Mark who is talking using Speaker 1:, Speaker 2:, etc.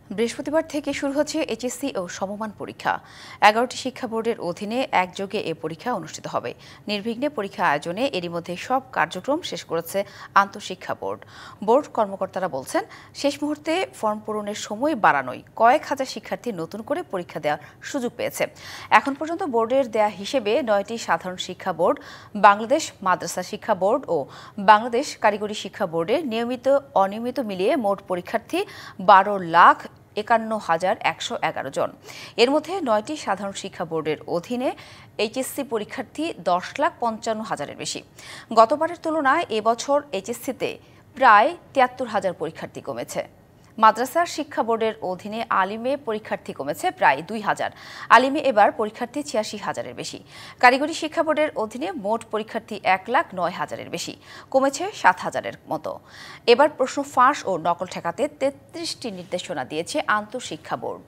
Speaker 1: বৃহস্পতিবার থেকে শুরু হচ্ছে এইচএসসি ও সমমান পরীক্ষা। ১১টি শিক্ষা বোর্ডের অধীনে একযোগে এ পরীক্ষা অনুষ্ঠিত হবে। নির্বিঘ্নে পরীক্ষা আয়োজনে এরই মধ্যে সব কার্যক্রম শেষ করেছে আন্তঃশিক্ষা বোর্ড। বোর্ড কর্মকর্তারা বলছেন, শেষ মুহূর্তে ফর্ম পূরণের সময় বাড়ানোয় কয়েক হাজার শিক্ষার্থী নতুন করে পরীক্ষা দেওয়ার সুযোগ পেয়েছে। এখন পর্যন্ত বোর্ডের দেয়া হিসেবে ৯টি সাধারণ শিক্ষা বোর্ড, বাংলাদেশ মাদ্রাসা শিক্ষা বোর্ড ও বাংলাদেশ কারিগরি শিক্ষা বোর্ডের নিয়মিত অনিয়মিত মিলিয়ে মোট পরীক্ষার্থী ১২,৫১,১১১ জন। এর মধ্যে ৯টি সাধারণ শিক্ষা বোর্ডের অধীনে এইচএসসি পরীক্ষার্থী ১০,৫৫,০০০-এর বেশি। গতবারের তুলনায় এবছর এইচএসসিতে প্রায় ৭৩,০০০ পরীক্ষার্থী কমেছে। মাদ্রাসা শিক্ষা বোর্ডের অধীনে আলিমে পরীক্ষার্থী কমেছে প্রায় ২,০০০। আলিমে এবার পরীক্ষার্থী ৮৬,০০০-এর বেশি। কারিগরি শিক্ষা বোর্ডের অধীনে মোট পরীক্ষার্থী ১,০৯,০০০-এর বেশি, কমেছে ৭,০০০-এর মতো। এবার প্রশ্ন ফাঁস ও নকল ঠেকাতে ৩৩টি নির্দেশনা দিয়েছে আন্তঃশিক্ষা বোর্ড।